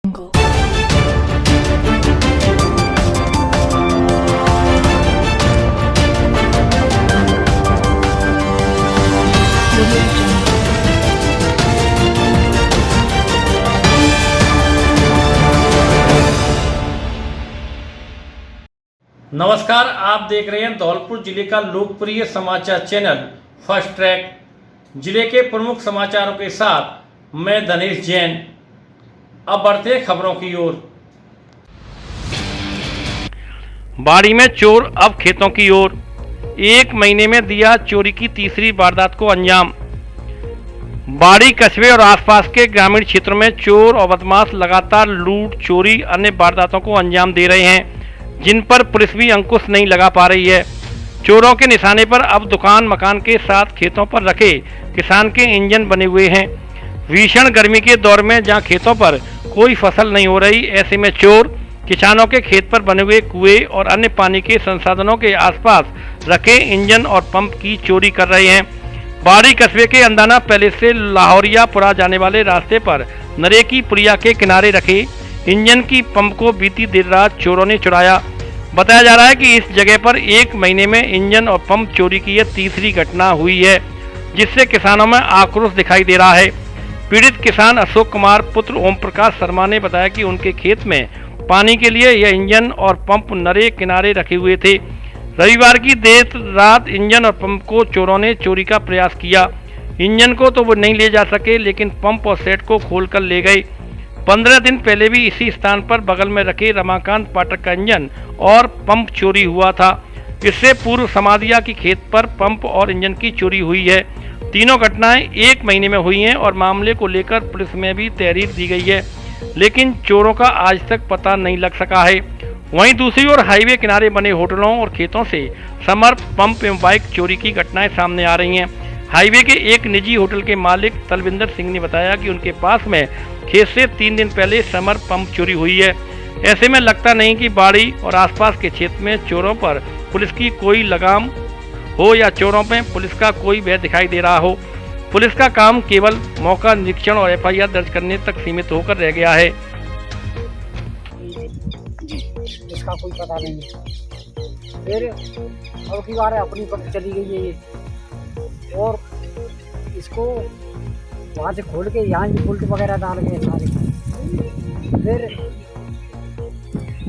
नमस्कार, आप देख रहे हैं धौलपुर जिले का लोकप्रिय समाचार चैनल फर्स्ट ट्रैक। जिले के प्रमुख समाचारों के साथ मैं धनेश जैन। अब बढ़ते हैं खबरों की ओर। बाड़ी में चोर अब खेतों की ओर। एक महीने में दिया चोरी की तीसरी वारदात को अंजाम। बाड़ी कस्बे और आसपास के ग्रामीण क्षेत्रों में चोर और बदमाश लगातार लूट, चोरी, अन्य वारदातों को अंजाम दे रहे हैं, जिन पर पुलिस भी अंकुश नहीं लगा पा रही है। चोरों के निशाने पर अब दुकान मकान के साथ खेतों पर रखे किसान के इंजन बने हुए हैं। भीषण गर्मी के दौर में जहां खेतों पर कोई फसल नहीं हो रही, ऐसे में चोर किसानों के खेत पर बने हुए कुएं और अन्य पानी के संसाधनों के आसपास रखे इंजन और पंप की चोरी कर रहे हैं। बाड़ी कस्बे के अंदाना पैलेस से लाहौरियापुरा जाने वाले रास्ते पर नरेकी पुलिया के किनारे रखे इंजन की पंप को बीती देर रात चोरों ने चुराया। बताया जा रहा है कि इस जगह पर एक महीने में इंजन और पंप चोरी की यह तीसरी घटना हुई है, जिससे किसानों में आक्रोश दिखाई दे रहा है। पीड़ित किसान अशोक कुमार पुत्र ओम प्रकाश शर्मा ने बताया कि उनके खेत में पानी के लिए यह इंजन और पंप नरे किनारे रखे हुए थे। रविवार की देर रात इंजन और पंप को चोरों ने चोरी का प्रयास किया। इंजन को तो वो नहीं ले जा सके, लेकिन पंप और सेट को खोलकर ले गए। 15 दिन पहले भी इसी स्थान पर बगल में रखे रमाकांत पाठक का इंजन और पंप चोरी हुआ था। इससे पूर्व समादिया की खेत पर पंप और इंजन की चोरी हुई है। तीनों घटनाएं एक महीने में हुई हैं और मामले को लेकर पुलिस में भी तहरीर दी गई है, लेकिन चोरों का आज तक पता नहीं लग सका है। वहीं दूसरी ओर हाईवे किनारे बने होटलों और खेतों से समर, पंप एवं बाइक चोरी की घटनाएं सामने आ रही हैं। हाईवे के एक निजी होटल के मालिक तलविंदर सिंह ने बताया कि उनके पास में खेत से 3 दिन पहले समर पंप चोरी हुई है। ऐसे में लगता नहीं कि बाड़ी और आसपास के क्षेत्र में चोरों पर पुलिस की कोई लगाम हो या चोरों में पुलिस का कोई भय दिखाई दे रहा हो। पुलिस का काम केवल मौका निरीक्षण और FIR दर्ज करने तक सीमित होकर रह गया है। इसका कोई पता नहीं है। फिर अब की बार अपनी पता चली गई है ये, और इसको वहाँ से खोल के यहाँ भी बुल्ट वगैरह डाल गए सारे। फिर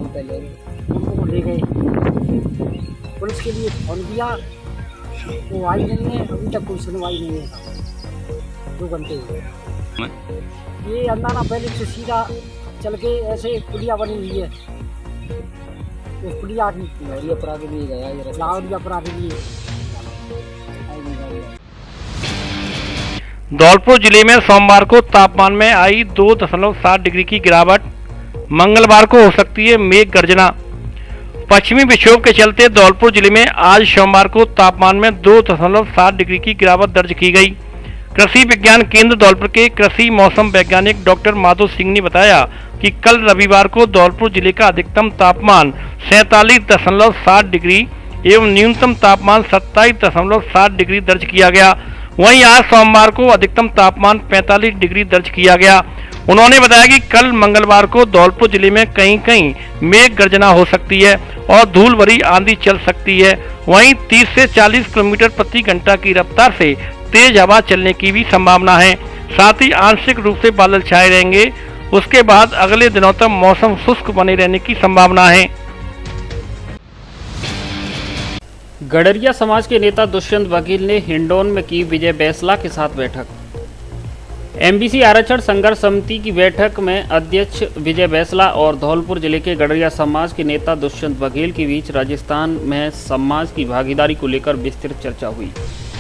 पहले उनको ले गए, पुलिस के लिए फोन किया, वो आई नहीं है, अभी तक कोई सुनवाई नहीं है। 2 घंटे हुए। ये अंदाना पहले से सीधा चल के ऐसे पुलिया बनी हुई है, उस पुलिया लाहौरियापुरा के लिए गया, लाहौरियापुरा के लिए। धौलपुर जिले में सोमवार को तापमान में आई 2.7 डिग्री की गिरावट। मंगलवार को हो सकती है मेघ गर्जना। पश्चिमी विक्षोभ के चलते धौलपुर जिले में आज सोमवार को तापमान में 2.7 डिग्री की गिरावट दर्ज की गई। कृषि विज्ञान केंद्र धौलपुर के कृषि मौसम वैज्ञानिक डॉक्टर माधव सिंह ने बताया कि कल रविवार को धौलपुर जिले का अधिकतम तापमान 47.7 डिग्री एवं न्यूनतम तापमान 27.7 डिग्री दर्ज किया गया। वहीं आज सोमवार को अधिकतम तापमान 45 डिग्री दर्ज किया गया। उन्होंने बताया कि कल मंगलवार को धौलपुर जिले में कहीं कहीं मेघ गर्जना हो सकती है और धूल भरी आंधी चल सकती है। वहीं 30 से 40 किलोमीटर प्रति घंटा की रफ्तार से तेज हवा चलने की भी संभावना है। साथ ही आंशिक रूप से बादल छाए रहेंगे। उसके बाद अगले दिनों तक मौसम शुष्क बने रहने की संभावना है। गडरिया समाज के नेता दुष्यंत बघेल ने हिंडौन में की विजय बैसला के साथ बैठक। MBC आरक्षण संघर्ष समिति की बैठक में अध्यक्ष विजय बैसला और धौलपुर जिले के गडरिया समाज के नेता दुष्यंत बघेल के बीच राजस्थान में समाज की भागीदारी को लेकर विस्तृत चर्चा हुई।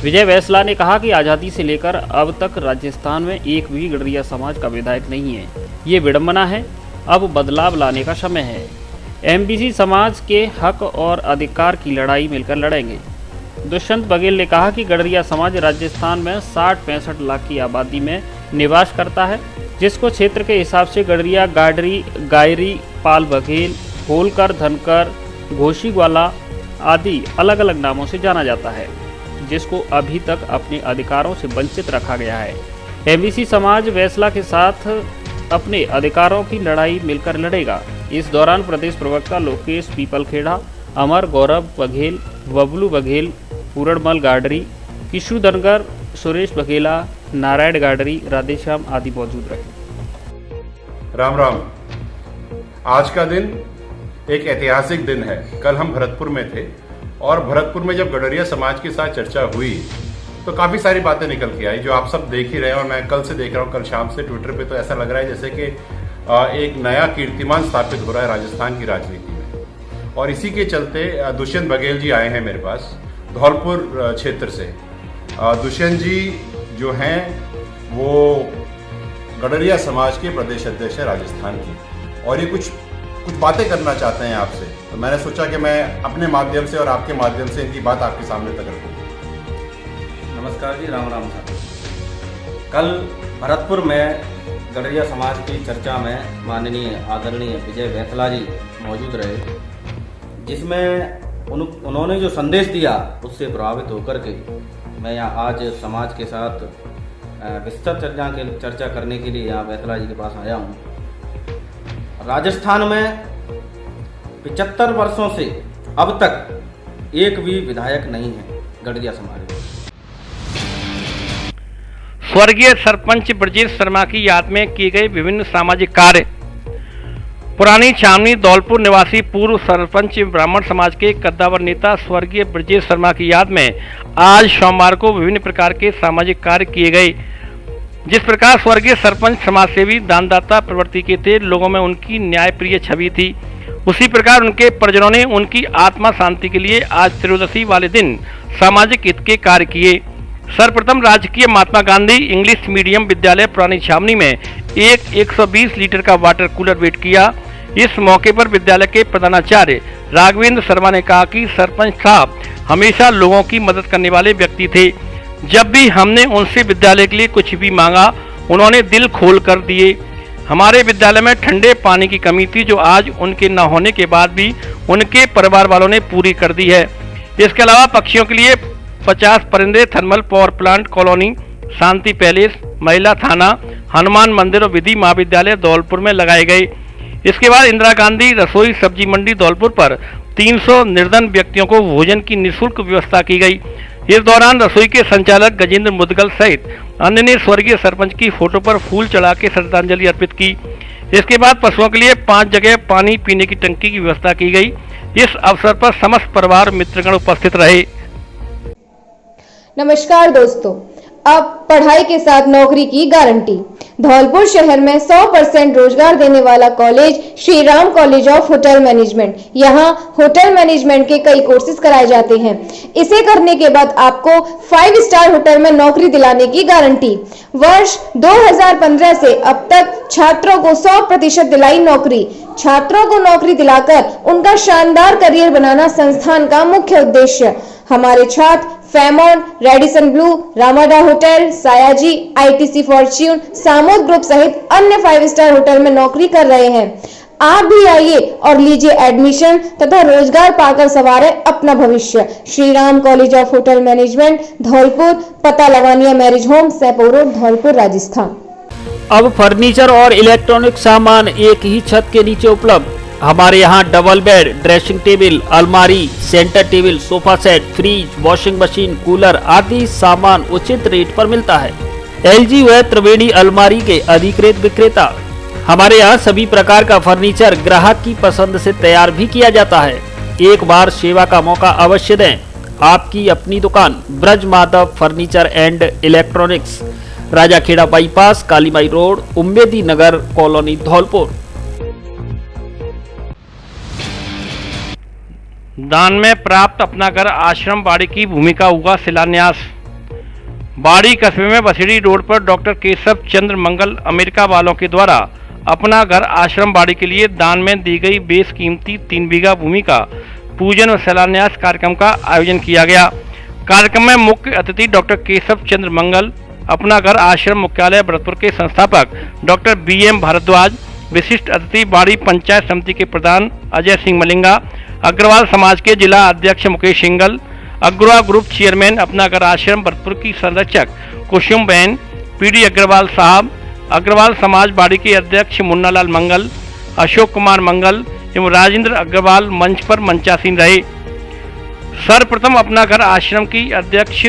विजय बैसला ने कहा कि आज़ादी से लेकर अब तक राजस्थान में एक भी गडरिया समाज का विधायक नहीं है। ये विडंबना है, अब बदलाव लाने का समय है। MBC समाज के हक और अधिकार की लड़ाई मिलकर लड़ेंगे। दुष्यंत बघेल ने कहा कि गडरिया समाज राजस्थान में 60-65 लाख की आबादी में निवास करता है, जिसको क्षेत्र के हिसाब से गडरिया, गायरी, पाल बघेल, होलकर, धनकर, घोषीवाला आदि अलग अलग नामों से जाना जाता है, जिसको अभी तक अपने अधिकारों से वंचित रखा गया है। MBC समाज बैसला के साथ अपने अधिकारों की लड़ाई मिलकर लड़ेगा। इस दौरान प्रदेश प्रवक्ता लोकेश पीपलखेड़ा, अमर गौरव बघेल, बबलू बघेल, पूरणमल गाडरी, किशु दनगर, सुरेश बघेला, नारायण गाडरी, राधेश्याम आदि मौजूद रहे। राम राम। आज का दिन एक ऐतिहासिक दिन है। कल हम भरतपुर में थे और भरतपुर में जब गडरिया समाज के साथ चर्चा हुई तो काफ़ी सारी बातें निकल के आई, जो आप सब देख ही रहे हैं और मैं कल से देख रहा हूँ। कल शाम से ट्विटर पे तो ऐसा लग रहा है जैसे कि एक नया कीर्तिमान स्थापित हो रहा है राजस्थान की राजनीति में। और इसी के चलते दुष्यंत बघेल जी आए हैं मेरे पास धौलपुर क्षेत्र से। दुष्यंत जी जो हैं वो गडरिया समाज के प्रदेश अध्यक्ष है राजस्थान की, और ये कुछ बातें करना चाहते हैं आपसे। तो मैंने सोचा कि मैं अपने माध्यम से और आपके माध्यम से इनकी बात आपके सामने तक रखूँ। नमस्कार जी, राम राम साहब। कल भरतपुर में गडरिया समाज की चर्चा में माननीय आदरणीय विजय बैसला जी मौजूद रहे, जिसमें उन्होंने जो संदेश दिया उससे प्रभावित होकर के मैं यहाँ आज समाज के साथ विस्तृत चर्चा करने के लिए यहाँ बैसला जी के पास आया हूँ। राजस्थान में 75 वर्षों से अब तक एक भी विधायक नहीं है गडरिया समाज में। स्वर्गीय सरपंच ब्रजेश शर्मा की याद में किए गए विभिन्न सामाजिक कार्य। पुरानी छावनी धौलपुर निवासी पूर्व सरपंच ब्राह्मण समाज के कद्दावर नेता स्वर्गीय ब्रजेश शर्मा की याद में आज सोमवार को विभिन्न प्रकार के सामाजिक कार्य किए गए। जिस प्रकार स्वर्गीय सरपंच समाजसेवी दानदाता प्रवृत्ति के थे, लोगों में उनकी न्यायप्रिय छवि थी, उसी प्रकार उनके परिजनों ने उनकी आत्मा शांति के लिए आज त्रयोदशी वाले दिन सामाजिक हित के कार्य किए। सर्वप्रथम राजकीय महात्मा गांधी इंग्लिश मीडियम विद्यालय पुरानी छावनी में 120 लीटर का वाटर कूलर भेंट किया। इस मौके पर विद्यालय के प्रधानाचार्य राघवेंद्र शर्मा ने कहा कि सरपंच साहब हमेशा लोगों की मदद करने वाले व्यक्ति थे। जब भी हमने उनसे विद्यालय के लिए कुछ भी मांगा, उन्होंने दिल खोल कर दिए। हमारे विद्यालय में ठंडे पानी की कमी थी, जो आज उनके न होने के बाद भी उनके परिवार वालों ने पूरी कर दी है। इसके अलावा पक्षियों के लिए 50 परिंदे थर्मल पावर प्लांट कॉलोनी, शांति पैलेस, महिला थाना, हनुमान मंदिर और विधि महाविद्यालय धौलपुर में लगाए गए। इसके बाद इंदिरा गांधी रसोई सब्जी मंडी धौलपुर पर 300 निर्धन व्यक्तियों को भोजन की निःशुल्क व्यवस्था की गई। इस दौरान रसोई के संचालक गजेंद्र मुदगल सहित अन्य ने स्वर्गीय सरपंच की फोटो पर फूल चढ़ा के श्रद्धांजलि अर्पित की। इसके बाद पशुओं के लिए 5 जगह पानी पीने की टंकी की व्यवस्था की गई। इस अवसर पर समस्त परिवार मित्रगण उपस्थित रहे। नमस्कार दोस्तों, अब पढ़ाई के साथ नौकरी की गारंटी। धौलपुर शहर में 100% रोजगार देने वाला college Shri Ram college of hotel management. यहाँ होटल मैनेजमेंट के कई कोर्सेज कराए जाते हैं। इसे करने के बाद आपको 5 स्टार होटल में नौकरी दिलाने की गारंटी। वर्ष 2015 से अब तक छात्रों को 100% दिलाई नौकरी। छात्रों को नौकरी दिलाकर उनका शानदार करियर बनाना संस्थान का मुख्य उद्देश्य। हमारे छात्र फेमोन, Radisson Blu, Ramada hotel, Sayaji, ITC Fortune, Samode group सहित अन्य 5 स्टार होटल में नौकरी कर रहे हैं। आप भी आइए और लीजिए एडमिशन तथा रोजगार पाकर संवारे अपना भविष्य। Shri Ram college of hotel management Dholpur, पता Lawania marriage home, Saipau road, Dholpur, Rajasthan. अब फर्नीचर और इलेक्ट्रॉनिक सामान एक ही छत के नीचे उपलब्ध। हमारे यहाँ डबल बेड, ड्रेसिंग टेबल, अलमारी, centre table, sofa set, fridge, washing machine, cooler आदि सामान उचित रेट पर मिलता है। एलजी व त्रिवेणी अलमारी के अधिकृत विक्रेता। हमारे यहाँ सभी प्रकार का फर्नीचर ग्राहक की पसंद से तैयार भी किया जाता है। एक बार सेवा का मौका अवश्य दें। आपकी अपनी दुकान Braj Madhav furniture and electronics, Rajakhera bypass, Kalimai road, Ummedi Nagar colony, Dholpur. दान में प्राप्त अपना घर आश्रम बाड़ी की भूमि का हुआ शिलान्यास। बाड़ी कस्बे में बसीड़ी रोड पर डॉक्टर केशव चंद्र मंगल अमेरिका वालों के द्वारा अपना घर आश्रम बाड़ी के लिए दान में दी गई बेशकीमती 3 बीघा भूमि का पूजन और शिलान्यास कार्यक्रम का आयोजन किया गया। कार्यक्रम में मुख्य अतिथि डॉक्टर केशव चंद्र मंगल, अपना घर आश्रम मुख्यालय भरतपुर के संस्थापक डॉक्टर BM भारद्वाज, विशिष्ट अतिथि बाड़ी पंचायत समिति के प्रधान अजय सिंह मलिंगा, अग्रवाल समाज के जिला अध्यक्ष मुकेश सिंगल, अग्रवाल ग्रुप चेयरमैन अपना घर आश्रम भरतपुर की संरक्षक कुसुम बहन, PD अग्रवाल साहब, अग्रवाल समाज बाड़ी के अध्यक्ष मुन्नालाल मंगल, अशोक कुमार मंगल एवं राजेंद्र अग्रवाल मंच पर मंचासीन रहे। सर्वप्रथम अपना घर आश्रम की अध्यक्ष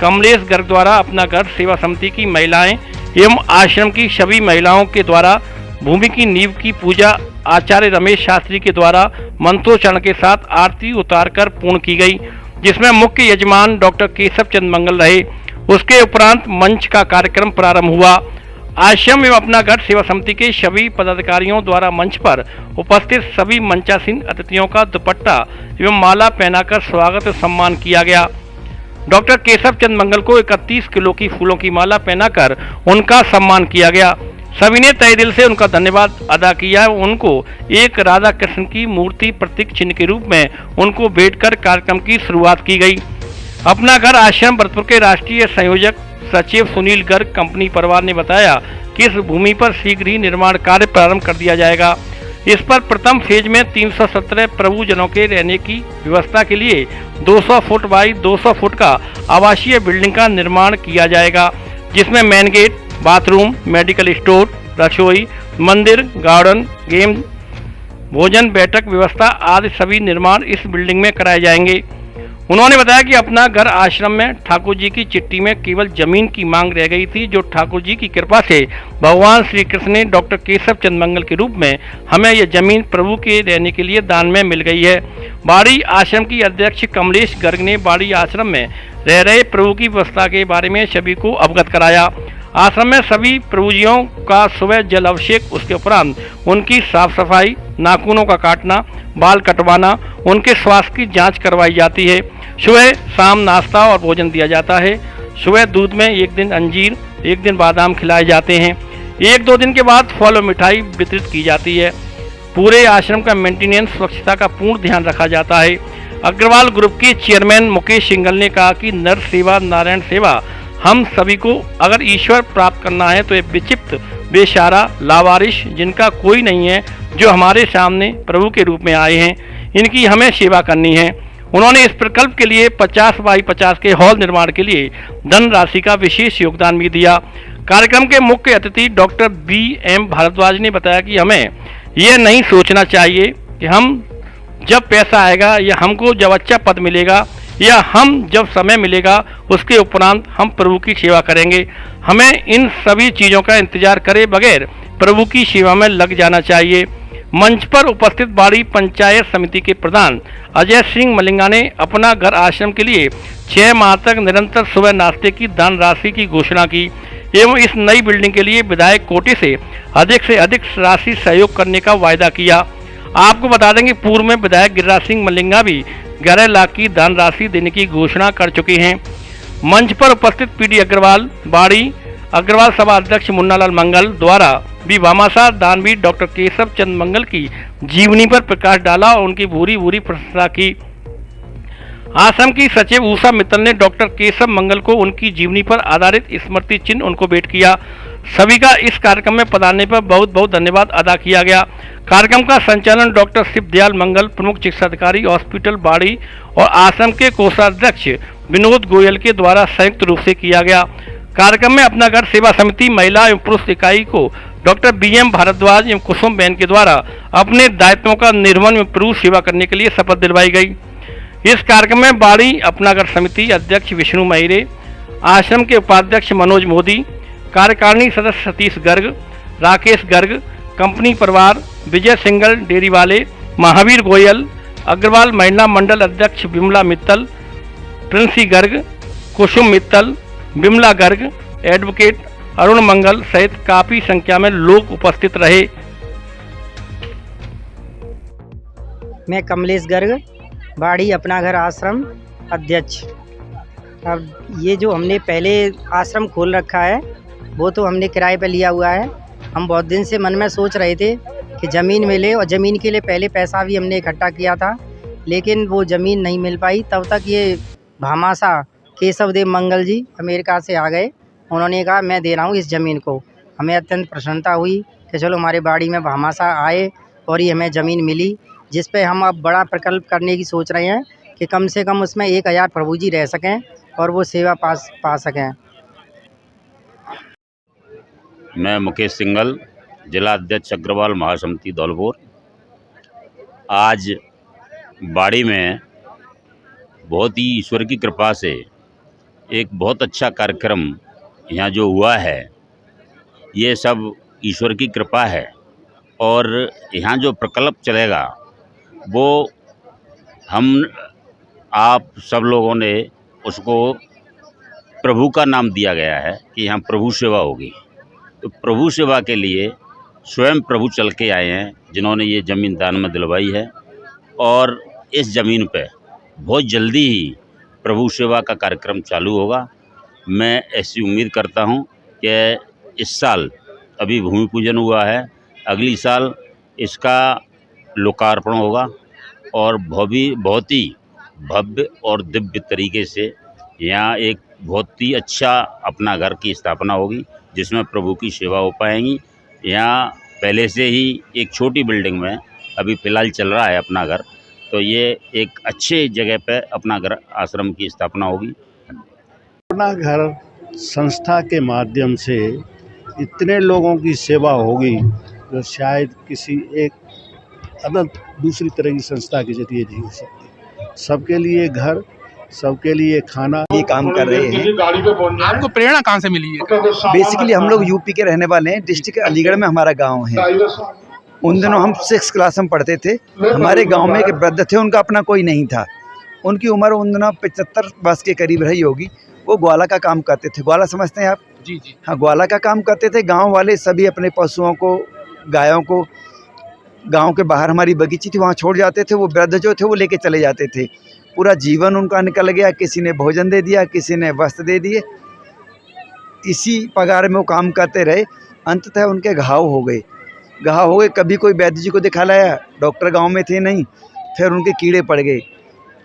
कमलेश गर्ग द्वारा अपना घर सेवा समिति की महिलाएं एवं आश्रम की सभी महिलाओं के द्वारा भूमि की नींव की पूजा आचार्य रमेश शास्त्री के द्वारा मंत्रोच्चारण के साथ आरती उतारकर पूर्ण की गई, जिसमें मुख्य यजमान डॉक्टर केशव चंद मंगल रहे। उसके उपरांत मंच का कार्यक्रम प्रारंभ हुआ। आश्रम एवं अपना घर सेवा समिति के सभी पदाधिकारियों द्वारा मंच पर उपस्थित सभी मंचासीन अतिथियों का दुपट्टा एवं माला पहनाकर स्वागत और सम्मान किया गया। डॉक्टर केशव चंद मंगल को 31 किलो की फूलों की माला पहनाकर उनका सम्मान किया गया। सभी ने तहे दिल से उनका धन्यवाद अदा किया। उनको एक राधा कृष्ण की मूर्ति प्रतीक चिन्ह के रूप में उनको भेंट कर कार्यक्रम की शुरुआत की गई। अपना घर आश्रम भरतपुर के राष्ट्रीय संयोजक सचिव सुनील गर्ग कंपनी परिवार ने बताया कि इस भूमि पर शीघ्र ही निर्माण कार्य प्रारंभ कर दिया जाएगा। इस पर प्रथम फेज में 317 प्रभुजनों के रहने की व्यवस्था के लिए 200 फुट बाई 200 फुट का आवासीय बिल्डिंग का निर्माण किया जाएगा, जिसमें main gate, bathroom, medical store, रसोई, मंदिर, गार्डन, गेम, भोजन, बैठक व्यवस्था आदि सभी निर्माण इस बिल्डिंग में कराए जाएंगे। उन्होंने बताया कि अपना घर आश्रम में ठाकुर जी की चिट्ठी में केवल जमीन की मांग रह गई थी, जो ठाकुर जी की कृपा से भगवान श्री कृष्ण ने डॉक्टर केशव चंद मंगल के रूप में हमें यह जमीन प्रभु के रहने के लिए दान में मिल गई है। बाड़ी आश्रम की अध्यक्ष कमलेश गर्ग ने बाड़ी आश्रम में रह रहे प्रभु की व्यवस्था के बारे में सभी को अवगत कराया। आश्रम में सभी प्रभुजियों का सुबह जल अभिषेक, उसके उपरांत उनकी साफ सफाई, नाखूनों का काटना, बाल कटवाना, उनके स्वास्थ्य की जांच करवाई जाती है। सुबह शाम नाश्ता और भोजन दिया जाता है। सुबह दूध में एक दिन अंजीर, एक दिन बादाम खिलाए जाते हैं। 1-2 दिन के बाद फल और मिठाई वितरित की जाती है। पूरे आश्रम का मेंटेनेंस, स्वच्छता का पूर्ण ध्यान रखा जाता है। अग्रवाल ग्रुप के चेयरमैन मुकेश सिंघल ने कहा कि नर सेवा नारायण सेवा हम सभी को अगर ईश्वर प्राप्त करना है तो ये विचित्र, बेचारा, लावारिश जिनका कोई नहीं है, जो हमारे सामने प्रभु के रूप में आए हैं, इनकी हमें सेवा करनी है। उन्होंने इस प्रकल्प के लिए 50 बाई 50 के हॉल निर्माण के लिए धन राशि का विशेष योगदान भी दिया। कार्यक्रम के मुख्य अतिथि डॉक्टर BM भारद्वाज ने बताया कि हमें यह नहीं सोचना चाहिए कि हम जब पैसा आएगा या हमको जब अच्छा पद मिलेगा या हम जब समय मिलेगा उसके उपरांत हम प्रभु की सेवा करेंगे। हमें इन सभी चीज़ों का इंतजार करे बगैर प्रभु की सेवा में लग जाना चाहिए। मंच पर उपस्थित बाड़ी पंचायत समिति के प्रधान अजय सिंह मलिंगा ने अपना घर आश्रम के लिए 6 माह तक निरंतर सुबह नाश्ते की दान राशि की घोषणा की एवं इस नई बिल्डिंग के लिए विधायक कोटे से अधिक राशि सहयोग करने का वायदा किया। आपको बता दें कि पूर्व में विधायक गिरिराज सिंह मलिंगा भी 11 लाख की दान राशि देने की घोषणा कर चुके हैं। मंच पर उपस्थित PD अग्रवाल, बाड़ी अग्रवाल सभा अध्यक्ष मुन्नालाल मंगल द्वारा भी भामाशाह दानवीर डॉक्टर केशव चंद मंगल की जीवनी पर प्रकाश डाला और उनकी भूरी प्रशंसा की। आश्रम की सचिव उषा मित्तल ने डॉक्टर केशव मंगल को उनकी जीवनी पर आधारित स्मृति चिन्ह उनको भेंट किया। सभी का इस कार्यक्रम में पधारने पर बहुत धन्यवाद अदा किया गया। कार्यक्रम का संचालन डॉक्टर शिवदयाल मंगल, प्रमुख चिकित्सा अधिकारी हॉस्पिटल बाड़ी और आश्रम के कोषाध्यक्ष विनोद गोयल के द्वारा संयुक्त रूप से किया गया। कार्यक्रम में अपना घर सेवा समिति महिला एवं पुरुष इकाई को डॉक्टर BM भारद्वाज एवं कुसुम बहन के द्वारा अपने दायित्वों का निर्वहन एवं प्रभु सेवा करने के लिए शपथ दिलवाई गई। इस कार्यक्रम में बाड़ी अपना घर समिति अध्यक्ष विष्णु महिरे, आश्रम के उपाध्यक्ष मनोज मोदी, कार्यकारिणी सदस्य सतीश गर्ग, राकेश गर्ग, कंपनी परिवार, विजय सिंगल डेयरी वाले, महावीर गोयल, अग्रवाल महिला मंडल अध्यक्ष विमला मित्तल, प्रिंसी गर्ग, कुसुम मित्तल, विमला गर्ग, एडवोकेट अरुण मंगल सहित काफी संख्या में लोग उपस्थित रहे। मैं कमलेश गर्ग, बाड़ी अपना घर आश्रम अध्यक्ष। अब ये जो हमने पहले आश्रम खोल रखा है वो तो हमने किराए पे लिया हुआ है। हम बहुत दिन से मन में सोच रहे थे कि ज़मीन मिले, और ज़मीन के लिए पहले पैसा भी हमने इकट्ठा किया था, लेकिन वो ज़मीन नहीं मिल पाई। तब तक ये भामाशाह केशव देव मंगल जी अमेरिका से आ गए। उन्होंने कहा मैं दे रहा हूँ इस ज़मीन को। हमें अत्यंत प्रसन्नता हुई कि चलो हमारे बाड़ी में भामाशाह आए और ये हमें ज़मीन मिली, जिस पे हम अब बड़ा प्रकल्प करने की सोच रहे हैं कि कम से कम उसमें 1000 प्रभु जी रह सकें और वो सेवा पा सकें। मैं मुकेश सिंघल, जिला अध्यक्ष अग्रवाल महासमिति धौलपुर। आज बाड़ी में बहुत ही ईश्वर की कृपा से एक बहुत अच्छा कार्यक्रम यहाँ जो हुआ है, ये सब ईश्वर की कृपा है। और यहाँ जो प्रकल्प चलेगा वो हम आप सब लोगों ने उसको प्रभु का नाम दिया गया है कि यहाँ प्रभु सेवा होगी। तो प्रभु सेवा के लिए स्वयं प्रभु चल के आए हैं, जिन्होंने ये ज़मीन दान में दिलवाई है। और इस ज़मीन पे बहुत जल्दी ही प्रभु सेवा का कार्यक्रम चालू होगा। मैं ऐसी उम्मीद करता हूँ कि इस साल अभी भूमि पूजन हुआ है, अगली साल इसका लोकार्पण होगा और बहुत ही भव्य और दिव्य तरीके से यहाँ एक बहुत ही अच्छा अपना घर की स्थापना होगी, जिसमें प्रभु की सेवा हो पाएंगी। यहाँ पहले से ही एक छोटी बिल्डिंग में अभी फ़िलहाल चल रहा है अपना घर, तो ये एक अच्छे जगह पे अपना घर आश्रम की स्थापना होगी। अपना घर संस्था के माध्यम से इतने लोगों की सेवा होगी जो शायद किसी एक अदर दूसरी तरह की संस्था के जरिए नहीं हो सकती। सबके लिए घर, सबके लिए खाना, ये काम कर रहे हैं। आपको प्रेरणा कहाँ से मिली है? बेसिकली हम लोग यूपी के रहने वाले हैं। डिस्ट्रिक्ट अलीगढ़ में हमारा गांव है। उन दिनों हम 6th क्लास में पढ़ते थे। हमारे गांव में एक वृद्ध थे, उनका अपना कोई नहीं था। उनकी उम्र उन दिनों 75 वर्ष के करीब रही होगी। वो ग्वाला का काम करते थे। ग्वाला समझते हैं आप? जी जी। हाँ, ग्वाला का काम करते थे। गाँव वाले सभी अपने पशुओं को, गायों को गाँव के बाहर हमारी बगीची थी, वहाँ छोड़ जाते थे। वो वृद्ध जो थे वो लेके चले जाते थे। पूरा जीवन उनका निकल गया। किसी ने भोजन दे दिया, किसी ने वस्त्र दे दिए। इसी पगार में वो काम करते रहे। अंततः उनके घाव हो गए। कभी कोई वैद्य जी को दिखा लाया, डॉक्टर गांव में थे नहीं। फिर उनके कीड़े पड़ गए।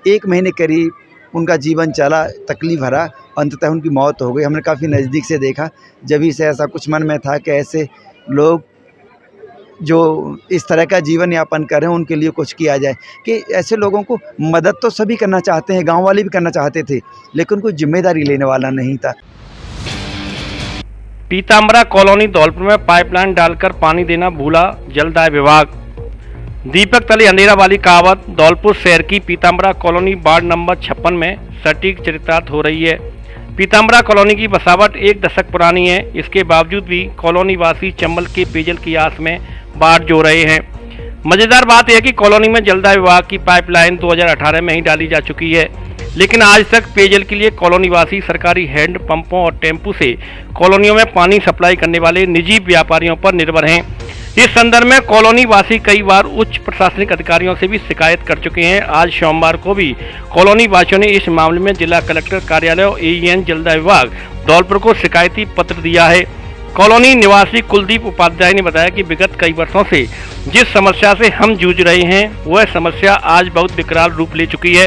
1 महीने करीब उनका जीवन चला, तकलीफ भरा। अंततः उनकी मौत हो गई। हमने काफ़ी नज़दीक से देखा। जब ही से ऐसा कुछ मन में था कि ऐसे लोग जो इस तरह का जीवन यापन कर रहे हैं उनके लिए कुछ किया जाए, कि ऐसे लोगों को मदद तो सभी करना चाहते हैं, गांव वाले भी करना चाहते थे, लेकिन कोई जिम्मेदारी लेने वाला नहीं था। पीताम्बरा कॉलोनी धौलपुर में पाइपलाइन डालकर पानी देना भूला जलदाय विभाग। दीपक तले अंधेरा वाली कहावत धौलपुर शहर की पीताम्बरा कॉलोनी वार्ड नंबर 56 में सटीक चरितार्थ हो रही है। पीताम्बरा कॉलोनी की बसावट 1 दशक पुरानी है। इसके बावजूद भी कॉलोनी वासी चंबल के पेयजल की आस में बाट जो रहे हैं। मजेदार बात यह है कि कॉलोनी में जलदाय विभाग की पाइपलाइन 2018 में ही डाली जा चुकी है, लेकिन आज तक पेयजल के लिए कॉलोनी वासी सरकारी हैंड पंपों और टेम्पू से कॉलोनियों में पानी सप्लाई करने वाले निजी व्यापारियों पर निर्भर हैं। इस संदर्भ में कॉलोनी वासी कई बार उच्च प्रशासनिक अधिकारियों से भी शिकायत कर चुके हैं। आज सोमवार को भी कॉलोनी वासियों ने इस मामले में जिला कलेक्टर कार्यालय और AEN जलदाय विभाग धौलपुर को शिकायती पत्र दिया है। कॉलोनी निवासी कुलदीप उपाध्याय ने बताया कि विगत कई वर्षों से जिस समस्या से हम जूझ रहे हैं वह समस्या आज बहुत विकराल रूप ले चुकी है।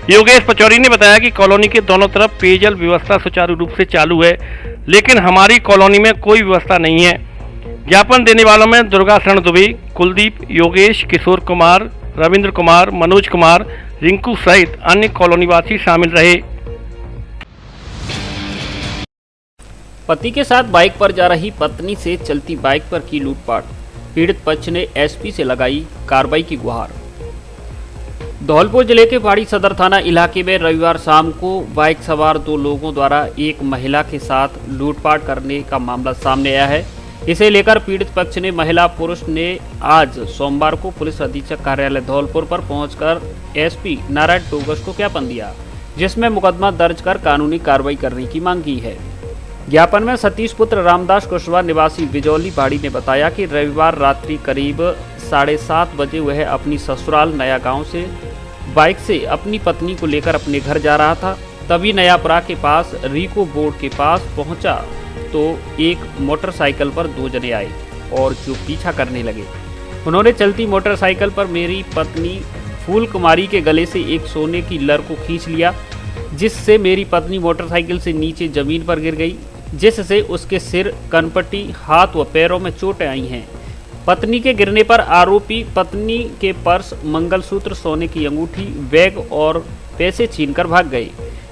योगेश पचौरी ने बताया कि कॉलोनी के दोनों तरफ पेयजल व्यवस्था सुचारू रूप से चालू है, लेकिन हमारी कॉलोनी में कोई व्यवस्था नहीं है। ज्ञापन देने वालों में दुर्गा शरण दुबे, कुलदीप, योगेश, किशोर कुमार, रविंद्र कुमार, मनोज कुमार, रिंकू सहित अन्य कॉलोनीवासी शामिल रहे। पति के साथ बाइक पर जा रही पत्नी से चलती बाइक पर की लूटपाट। पीड़ित पक्ष ने SP से लगाई कार्रवाई की गुहार। धौलपुर जिले के बाड़ी सदर थाना इलाके में रविवार शाम को बाइक सवार 2 लोगों द्वारा एक महिला के साथ लूटपाट करने का मामला सामने आया है। इसे लेकर पीड़ित पक्ष ने महिला पुरुष ने आज सोमवार को पुलिस अधीक्षक कार्यालय धौलपुर पर पहुंचकर SP नारायण टोगस को ज्ञापन दिया, जिसमें मुकदमा दर्ज कर कानूनी कार्रवाई करने की मांग की है। ज्ञापन में सतीश पुत्र रामदास कुशवाहा निवासी बिजौली बाड़ी ने बताया कि रविवार रात्रि करीब 7:30 बजे वह अपनी ससुराल नया गांव से बाइक से अपनी पत्नी को लेकर अपने घर जा रहा था। तभी नयापुरा के पास रिको बोर्ड के पास पहुंचा तो एक मोटरसाइकिल पर 2 जने आए और जो पीछा करने लगे। उन्होंने चलती मोटरसाइकिल पर मेरी पत्नी फूल कुमारी के गले से एक सोने की लर को खींच लिया, जिससे मेरी पत्नी मोटरसाइकिल से नीचे जमीन पर गिर गई, जिससे उसके सिर, कनपट्टी, हाथ व पैरों में चोटें आई हैं। पत्नी के गिरने पर आरोपी पत्नी के पर्स, मंगलसूत्र, सोने की अंगूठी, बैग और पैसे छीनकर भाग गए।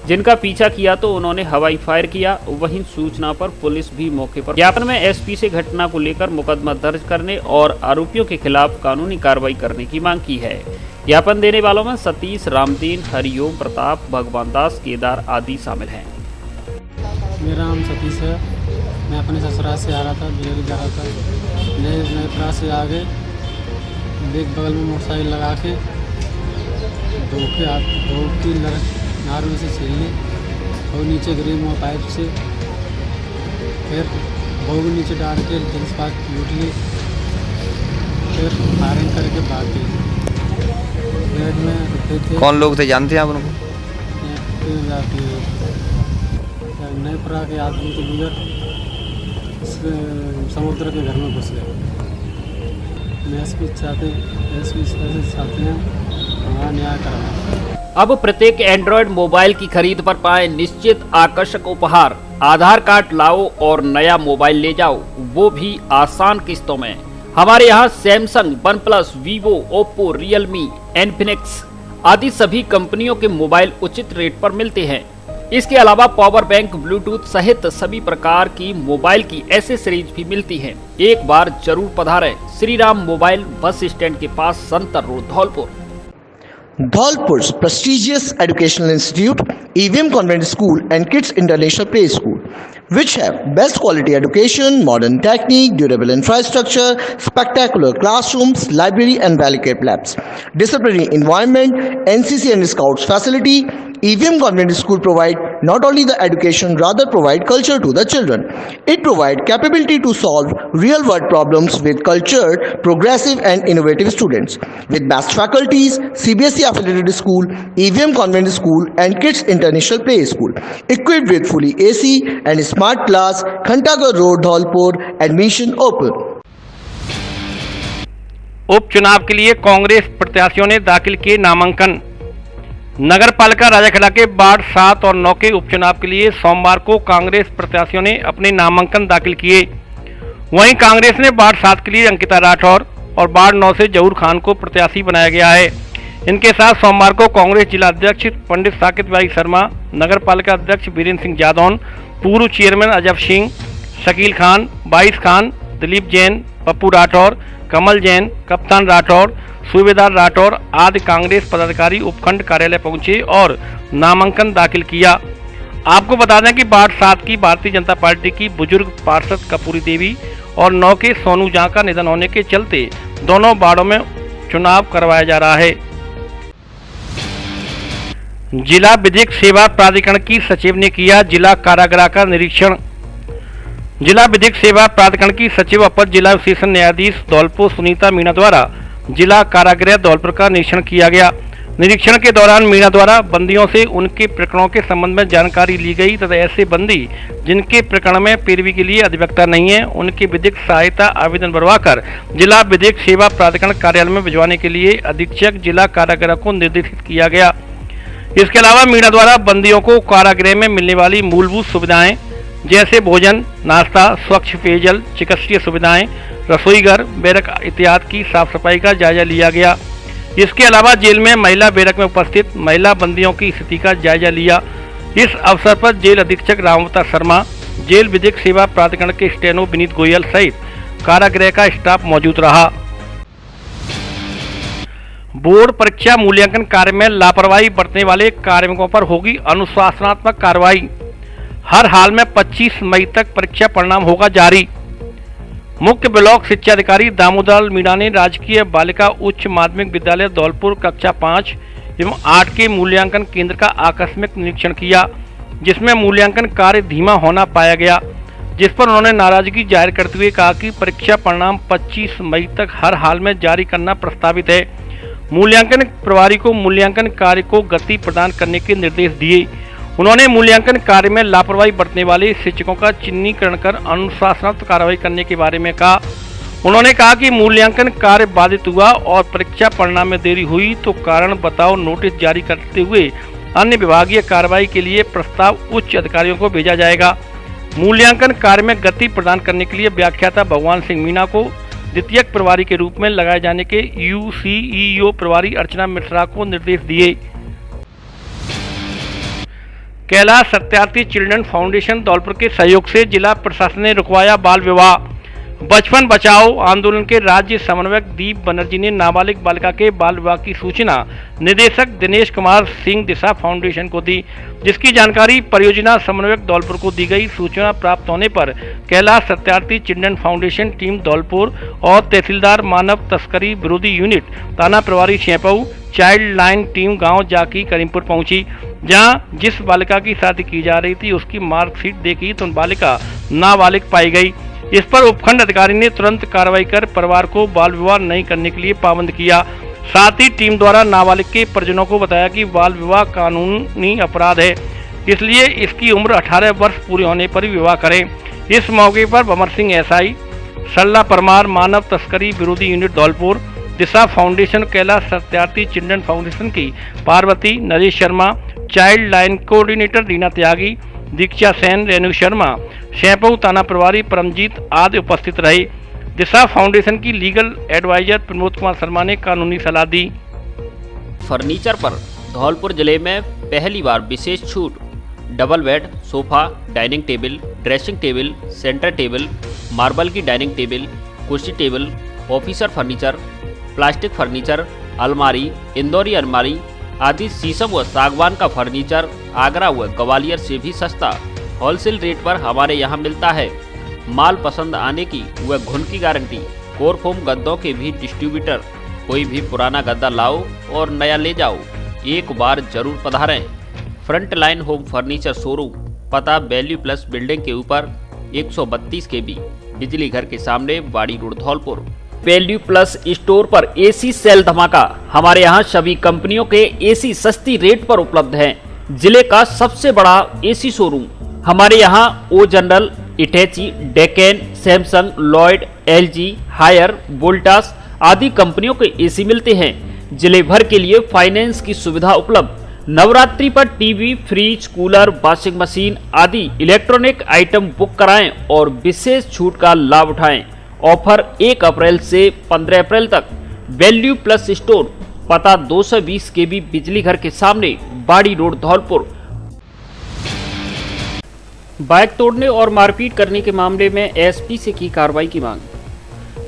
जिनका पीछा किया तो उन्होंने हवाई फायर किया। वहीं सूचना पर पुलिस भी मौके पर। ज्ञापन में एसपी से घटना को लेकर मुकदमा दर्ज करने और आरोपियों के खिलाफ कानूनी कार्रवाई करने की मांग की है। ज्ञापन देने वालों में सतीश, रामदीन, हरिओम, प्रताप, भगवान दास, केदार आदि शामिल हैं। मेरा नाम सतीश है। मैं अपने ससुराल से आ रहा था, दिल्ली जा रहा था। नए प्रास से आगे देख बगल में मोटरसाइकिल लगा के दो की नार में से छीन ली और नीचे गिरी मुँह पाइप से। फिर बहू भी नीचे डाल के जींस पास लूट ली। फिर फायरिंग करके भाग गई। बेड में रुके थे। कौन लोग थे, जानते हैं आप उनको? नए प्रा के आदमी के गुजर समुद्र के घर में घुस गए। मैं एसपी चाहते हैं हमारा न्याय कराना। अब प्रत्येक एंड्रॉयड मोबाइल की खरीद पर पाएं निश्चित आकर्षक उपहार। आधार कार्ड लाओ और नया मोबाइल ले जाओ, वो भी आसान किस्तों में। हमारे यहाँ Samsung, OnePlus, Vivo, Oppo, Realme, Infinix आदि सभी कंपनियों के मोबाइल उचित रेट पर मिलते हैं। इसके अलावा पावर बैंक, ब्लूटूथ सहित सभी प्रकार की मोबाइल की एसेसरीज भी मिलती हैं। एक बार जरूर पधारें Shri Ram mobile bus stand के पास, Santar road, Dholpur. Dholpur's prestigious educational institute, EVM Convent School and Kids International Play School, which have best quality education, modern technique, durable infrastructure, spectacular classrooms, library and well-equipped labs, disciplinary environment, NCC and Scouts facility. EVM Convent School provide not only the education, rather provide culture to the children. It provide capability to solve real-world problems with cultured, progressive and innovative students. With best faculties, CBSE affiliated school, EVM Convent School and Kids International Play School, equipped with fully AC and smart class, Khantagar Road, Dholpur, admission open. उपचुनाव के लिए कांग्रेस प्रत्याशियों ने दाखिल किए नामांकन। नगर पालिका राजाखेड़ा के वार्ड 7 और 9 के उपचुनाव के लिए सोमवार को कांग्रेस प्रत्याशियों ने अपने नामांकन दाखिल किए। वहीं कांग्रेस ने वार्ड 7 के लिए अंकिता राठौर और वार्ड 9 से जहूर खान को प्रत्याशी बनाया गया है। इनके साथ सोमवार को कांग्रेस जिला अध्यक्ष पंडित साकेत भाई शर्मा, नगर पालिका अध्यक्ष वीरेंद्र सिंह जादौन, पूर्व चेयरमैन अजब सिंह, शकील खान, बाईस खान, दिलीप जैन, पप्पू राठौर, कमल जैन, कप्तान राठौर, सूबेदार राठौर आदि कांग्रेस पदाधिकारी उपखंड कार्यालय पहुंचे और नामांकन दाखिल किया। आपको बता दें कि वार्ड 7 की भारतीय जनता पार्टी की बुजुर्ग पार्षद कपूरी देवी और 9 के सोनू जहाँ का निधन होने के चलते दोनों वार्डों में चुनाव करवाया जा रहा है। जिला विधिक सेवा प्राधिकरण की सचिव ने किया जिला कारागृह का निरीक्षण। जिला विधिक सेवा प्राधिकरण की सचिव अपर जिला सेशन न्यायाधीश धौलपुर सुनीता मीणा द्वारा जिला कारागृह धौलपुर का निरीक्षण किया गया। निरीक्षण के दौरान मीणा द्वारा बंदियों से उनके प्रकरणों के संबंध में जानकारी ली गई तथा ऐसे बंदी जिनके प्रकरण में पैरवी के लिए अधिवक्ता नहीं है, उनके विधिक सहायता आवेदन भरवाकर जिला विधिक सेवा प्राधिकरण कार्यालय में भिजवाने के लिए अधीक्षक जिला कारागृह को निर्देशित किया गया। इसके अलावा मीणा द्वारा बंदियों को कारागृह में मिलने वाली मूलभूत सुविधाएं जैसे भोजन, नाश्ता, स्वच्छ पेयजल, चिकित्सीय सुविधाएं, रसोईघर, बैरक इत्यादि की साफ सफाई का जायजा लिया गया। इसके अलावा जेल में महिला बैरक में उपस्थित महिला बंदियों की स्थिति का जायजा लिया। इस अवसर पर जेल अधीक्षक रामवता शर्मा, जेल विधिक सेवा प्राधिकरण के स्टेनो विनीत गोयल सहित कारागृह का स्टाफ मौजूद रहा। बोर्ड परीक्षा मूल्यांकन कार्य में लापरवाही बरतने वाले कार्मिकों पर होगी अनुशासनात्मक कार्रवाई। हर हाल में 25 मई तक परीक्षा परिणाम होगा जारी। मुख्य ब्लॉक शिक्षा अधिकारी दामोदर मीणा ने राजकीय बालिका उच्च माध्यमिक विद्यालय धौलपुर कक्षा 5 एवं 8 के मूल्यांकन केंद्र का आकस्मिक निरीक्षण किया, जिसमें मूल्यांकन कार्य धीमा होना पाया गया, जिस पर उन्होंने नाराजगी जाहिर करते हुए कहा कि परीक्षा परिणाम 25 मई तक हर हाल में जारी करना प्रस्तावित है। मूल्यांकन प्रभारी को मूल्यांकन कार्य को गति प्रदान करने के निर्देश दिए। उन्होंने मूल्यांकन कार्य में लापरवाही बरतने वाले शिक्षकों का चिन्हीकरण कर अनुशासनात्मक कार्रवाई करने के बारे में कहा। उन्होंने कहा कि मूल्यांकन कार्य बाधित हुआ और परीक्षा परिणाम में देरी हुई तो कारण बताओ नोटिस जारी करते हुए अन्य विभागीय कार्रवाई के लिए प्रस्ताव उच्च अधिकारियों को भेजा जाएगा। मूल्यांकन कार्य में गति प्रदान करने के लिए व्याख्याता भगवान सिंह मीणा को द्वितीयक प्रभारी के रूप में लगाए जाने के UCEO प्रभारी अर्चना मिश्रा को निर्देश दिए। कैलाश सत्यार्थी चिल्ड्रन फाउंडेशन धौलपुर के सहयोग से जिला प्रशासन ने रुकवाया बाल विवाह। बचपन बचाओ आंदोलन के राज्य समन्वयक दीप बनर्जी ने नाबालिग बालिका के बाल विवाह की सूचना निदेशक दिनेश कुमार सिंह दिशा फाउंडेशन को दी, जिसकी जानकारी परियोजना समन्वयक धौलपुर को दी गई। सूचना प्राप्त होने पर Kailash Satyarthi children foundation team Dholpur और तहसीलदार मानव तस्करी विरोधी यूनिट थाना प्रभारी शेंपऊ चाइल्ड लाइन टीम गांव जाकी करीमपुर पहुंची, जहां जिस बालिका की शादी की जा रही थी उसकी मार्कशीट देखी तो बालिका नाबालिग पाई गई। इस पर उपखंड अधिकारी ने तुरंत कार्रवाई कर परिवार को बाल विवाह नहीं करने के लिए पाबंद किया। साथ ही टीम द्वारा नाबालिग के परिजनों को बताया कि बाल विवाह कानूनी अपराध है, इसलिए इसकी उम्र 18 वर्ष पूरे होने पर ही विवाह करें। इस मौके पर भंवर सिंह एसआई, सल्ला परमार, मानव तस्करी विरोधी unit Dholpur, Disha foundation, Kailash Satyarthi children foundation की Parvati, Naresh Sharma, child line coordinator Reena Tyagi, Diksha Sen, Renu Sharma, शेंपऊ थाना प्रभारी परमजीत आदि उपस्थित रहे। दिशा फाउंडेशन की लीगल एडवाइजर प्रमोद कुमार शर्मा ने कानूनी सलाह दी। फर्नीचर पर धौलपुर जिले में पहली बार विशेष छूट। Double bed, sofa, dining table, dressing table, centre table, marble की डाइनिंग टेबल, कुर्सी table, officer furniture, plastic furniture, अलमारी, इंदौरी अलमारी आदि शीशम व सागवान का फर्नीचर आगरा व ग्वालियर से भी सस्ता होलसेल रेट पर हमारे यहाँ मिलता है। माल पसंद आने की व घुन की गारंटी। कोरफोम गद्दों के भी डिस्ट्रीब्यूटर। कोई भी पुराना गद्दा लाओ और नया ले जाओ, एक बार जरूर पधारें। Front line home furniture showroom, पता वैल्यू प्लस बिल्डिंग के ऊपर 132 KB, बिजली घर के सामने, Bari road, Dholpur. Value plus store पर एसी सेल धमाका। हमारे यहाँ सभी कंपनियों के एसी सस्ती रेट पर उपलब्ध हैं। जिले का सबसे बड़ा एसी शोरूम। हमारे यहाँ O general, Hitachi, Daikin, Samsung, Lloyd, LG, Haier, Voltas आदि कंपनियों के एसी मिलते हैं। जिले भर के लिए फाइनेंस की सुविधा उपलब्ध। नवरात्रि पर TV, fridge, cooler, washing machine आदि इलेक्ट्रॉनिक आइटम बुक कराएं और विशेष छूट का लाभ उठाएं। ऑफर 1 अप्रैल से 15 अप्रैल तक। वैल्यू प्लस स्टोर, पता 220 KB, बिजली घर के सामने, बाड़ी रोड, धौलपुर। बाइक तोड़ने और मारपीट करने के मामले में एसपी से की कार्रवाई की मांग।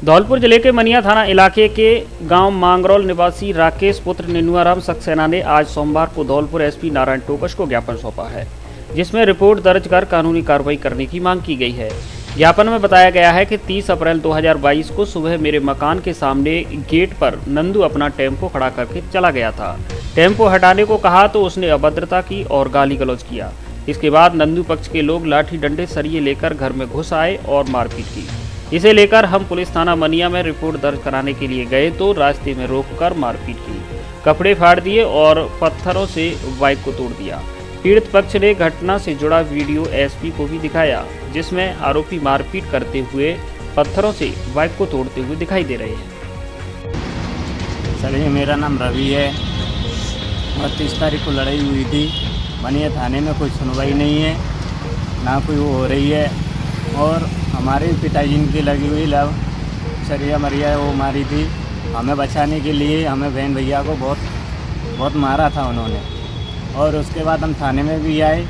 धौलपुर जिले के मनिया थाना इलाके के गांव मांगरौल निवासी राकेश पुत्र नेनुआराम सक्सेना ने आज सोमवार को धौलपुर एसपी नारायण टोकस को ज्ञापन सौंपा है, जिसमें रिपोर्ट दर्ज कर कानूनी कार्रवाई करने की मांग की गई है। ज्ञापन में बताया गया है कि 30 अप्रैल 2022 को सुबह मेरे मकान के सामने गेट पर नंदू अपना टेम्पो खड़ा करके चला गया था। टेम्पो हटाने को कहा तो उसने अभद्रता की और गाली गलौज किया। इसके बाद नंदू पक्ष के लोग लाठी डंडे सरिये लेकर घर में घुस आए और मारपीट की। इसे लेकर हम पुलिस थाना मनिया में रिपोर्ट दर्ज कराने के लिए गए तो रास्ते में रोककर मारपीट की, कपड़े फाड़ दिए और पत्थरों से बाइक को तोड़ दिया। पीड़ित पक्ष ने घटना से जुड़ा वीडियो एसपी को भी दिखाया, जिसमें आरोपी मारपीट करते हुए पत्थरों से बाइक को तोड़ते हुए दिखाई दे रहे हैं। सर ये मेरा नाम रवि है और 30 तारीख को लड़ाई हुई थी। मनिया थाने में कोई सुनवाई नहीं है, ना कोई वो हो रही है। और हमारे पिताजी की लगी हुई लव सरिया मरिया वो मारी थी। हमें बचाने के लिए हमें बहन भैया को बहुत मारा था उन्होंने। और उसके बाद हम थाने में भी आए,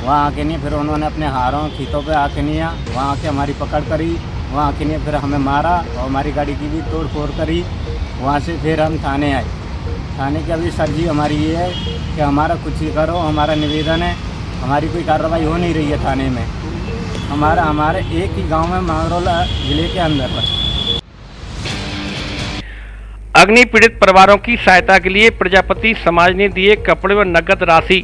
वहाँ आके नहीं, फिर उन्होंने अपने हारों खीतों पे आके नहीं, वहाँ आके हमारी पकड़ करी, वहाँ आके नहीं, फिर हमें मारा और हमारी गाड़ी की भी तोड़ फोड़ करी। वहाँ से फिर हम थाने आए। थाने की अभी सर जी हमारी ये है कि हमारा कुछ ही करो, हमारा निवेदन है। हमारी कोई कार्रवाई हो नहीं रही है थाने में। हमारे एक ही गांव में मांगरौल जिले के अंदर पर। अग्नि पीड़ित परिवारों की सहायता के लिए प्रजापति समाज ने दिए कपड़े व नकद राशि।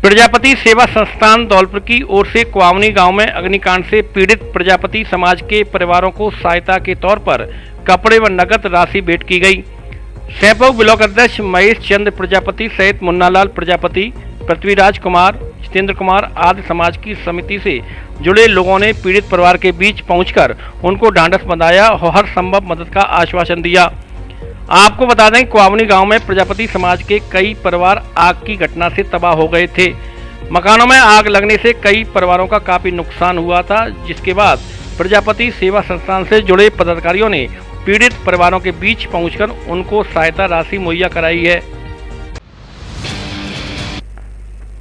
प्रजापति सेवा संस्थान धौलपुर की ओर से कुआवनी गांव में अग्निकांड से पीड़ित प्रजापति समाज के परिवारों को सहायता के तौर पर कपड़े व नकद राशि भेंट की गई। सैंपऊ ब्लॉक अध्यक्ष महेश चंद्र प्रजापति सहित मुन्नालाल प्रजापति, पृथ्वीराज कुमार, जितेंद्र कुमार आदि समाज की समिति से जुड़े लोगों ने पीड़ित परिवार के बीच पहुंचकर उनको ढांढस बंधाया और हर संभव मदद का आश्वासन दिया। आपको बता दें, कुआवनी गांव में प्रजापति समाज के कई परिवार आग की घटना से तबाह हो गए थे। मकानों में आग लगने से कई परिवारों का काफी नुकसान हुआ था, जिसके बाद प्रजापति सेवा संस्थान से जुड़े पदाधिकारियों ने पीड़ित परिवारों के बीच पहुंचकर उनको सहायता राशि मुहैया कराई है।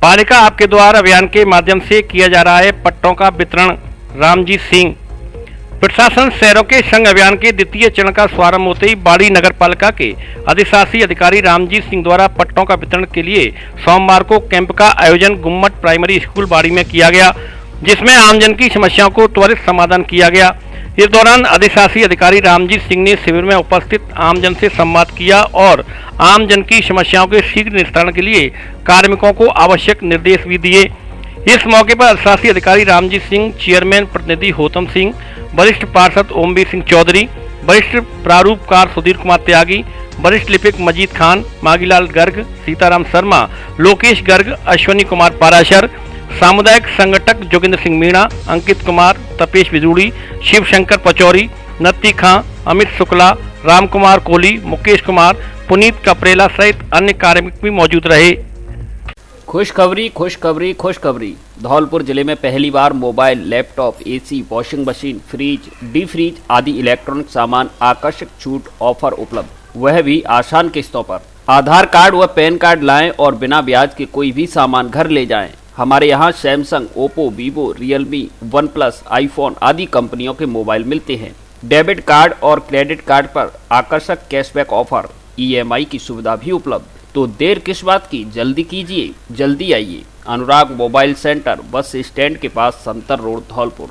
पालिका आपके द्वार अभियान के माध्यम से किया जा रहा है पट्टों का वितरण। रामजीत सिंह। प्रशासन शहरों के संघ अभियान के द्वितीय चरण का शुभारंभ होते ही बाड़ी नगर पालिका के अधिशासी अधिकारी रामजीत सिंह द्वारा पट्टों का वितरण के लिए सोमवार को कैंप का आयोजन गुम्मट प्राइमरी स्कूल बाड़ी में किया गया, जिसमें आमजन की समस्याओं को त्वरित समाधान किया गया। इस दौरान अधिशासी अधिकारी रामजीत सिंह ने शिविर में उपस्थित आमजन से संवाद किया और आमजन की समस्याओं के शीघ्र निस्तारण के लिए कार्मिकों को आवश्यक निर्देश भी दिए। इस मौके पर अधिशासी अधिकारी रामजीत सिंह, चेयरमैन प्रतिनिधि होतम सिंह, वरिष्ठ पार्षद ओमवीर सिंह चौधरी, वरिष्ठ प्रारूपकार सुधीर कुमार त्यागी, वरिष्ठ लिपिक मजीद खान, मागीलाल गर्ग, सीताराम शर्मा, लोकेश गर्ग, अश्वनी कुमार पाराशर, सामुदायिक संगठक जोगिंद्र सिंह मीणा, अंकित कुमार, तपेश बिजूड़ी, शिव शंकर पचौरी, नत्ती खां, अमित शुक्ला, राम कुमार कोहली, मुकेश कुमार, पुनीत कपरेला सहित अन्य कार्मिक भी मौजूद रहे। खुशखबरी खुशखबरी खुशखबरी। धौलपुर जिले में पहली बार mobile, laptop, AC, washing machine, fridge, D fridge आदि इलेक्ट्रॉनिक सामान आकर्षक छूट ऑफर उपलब्ध, वह भी आसान किस्तों पर। आधार कार्ड व पैन कार्ड लाएं और बिना ब्याज के कोई भी सामान घर ले जाएं। हमारे यहाँ Samsung, Oppo, Vivo, Realme, one plus, iPhone आदि कंपनियों के मोबाइल मिलते हैं। डेबिट कार्ड और क्रेडिट कार्ड पर आकर्षक कैशबैक ऑफर, EMI की सुविधा भी उपलब्ध। तो देर किस बात की, जल्दी कीजिए, जल्दी आइए। अनुराग मोबाइल सेंटर, बस स्टैंड के पास, संतर रोड, धौलपुर।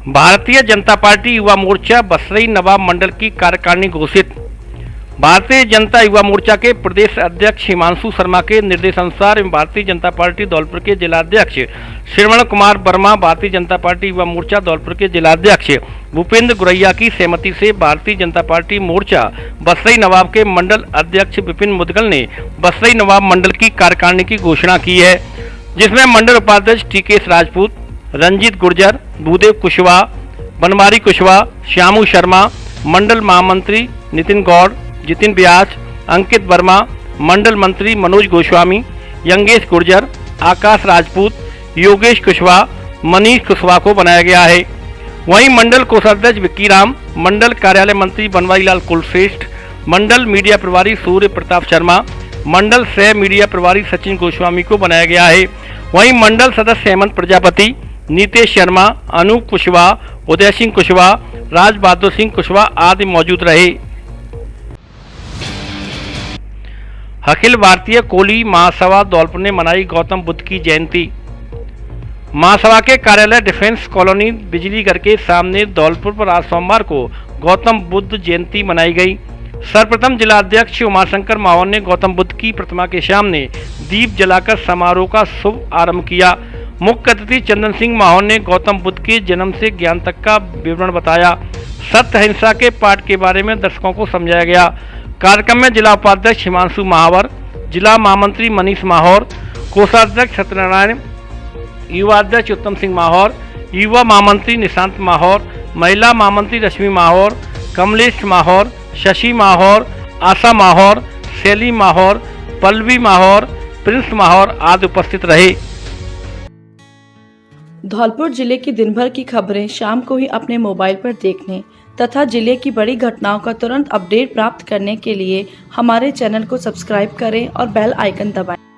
भारतीय जनता पार्टी युवा मोर्चा बसरई नवाब मंडल की कार्यकारिणी घोषित। भारतीय जनता युवा मोर्चा के प्रदेश अध्यक्ष हिमांशु शर्मा के निर्देशानुसार एवं भारतीय जनता पार्टी धौलपुर के जिलाध्यक्ष श्रवण कुमार वर्मा, भारतीय जनता पार्टी युवा मोर्चा धौलपुर के जिलाध्यक्ष भूपेंद्र गुरैया की सहमति से भारतीय जनता पार्टी मोर्चा बसरई नवाब के मंडल अध्यक्ष विपिन मुदगल ने बसरई नवाब मंडल की कार्यकारिणी की घोषणा की है, जिसमें मंडल उपाध्यक्ष टीकेश राजपूत, रंजीत गुर्जर, भूदेव कुशवाहा, बनवारी कुशवाहा, श्यामू शर्मा, मंडल महामंत्री नितिन गौड़, जितिन व्यास, अंकित वर्मा, मंडल मंत्री मनोज गोस्वामी, यंगेश गुर्जर, आकाश राजपूत, योगेश कुशवाहा, मनीष कुशवाहा को बनाया गया है। वहीं मंडल कोषाध्यक्ष विक्की राम, मंडल कार्यालय मंत्री बनवारी लाल कुलश्रेष्ठ, मंडल मीडिया प्रभारी सूर्य प्रताप शर्मा, मंडल सह मीडिया प्रभारी सचिन गोस्वामी को बनाया गया है। वहीं मंडल सदस्य हेमंत प्रजापति, नीतेश शर्मा, अनूप कुशवाहा, उदय सिंह कुशवाहा, राज बहादुर सिंह कुशवाहा आदि मौजूद रहे। अखिल भारतीय कोली महासभा धौलपुर ने मनाई गौतम बुद्ध की जयंती। महासभा के कार्यालय डिफेंस कॉलोनी बिजली घर के सामने धौलपुर पर आज सोमवार को गौतम बुद्ध जयंती मनाई गई। सर्वप्रथम जिलाध्यक्ष उमाशंकर माहौर ने गौतम बुद्ध की प्रतिमा के सामने दीप जलाकर समारोह का शुभ आरंभ किया। मुख्य अतिथि चंदन सिंह माहौर ने गौतम बुद्ध के जन्म से ज्ञान तक का विवरण बताया। सत्य अहिंसा के पाठ के बारे में दर्शकों को समझाया गया। कार्यक्रम में जिला उपाध्यक्ष हिमांशु महावर, जिला महामंत्री मनीष माहौर, कोषाध्यक्ष सत्यनारायण, युवा अध्यक्ष उत्तम सिंह माहौर, युवा महामंत्री निशांत माहौर, महिला महामंत्री रश्मि माहौर, कमलेश माहौर, शशि माहौर, आशा माहौर, शैली माहौर, पल्लवी माहौर, प्रिंस माहौर आदि उपस्थित रहे। धौलपुर जिले की दिन भर की खबरें शाम को ही अपने मोबाइल पर देखने तथा जिले की बड़ी घटनाओं का तुरंत अपडेट प्राप्त करने के लिए हमारे चैनल को सब्सक्राइब करें और बेल आइकन दबाएं।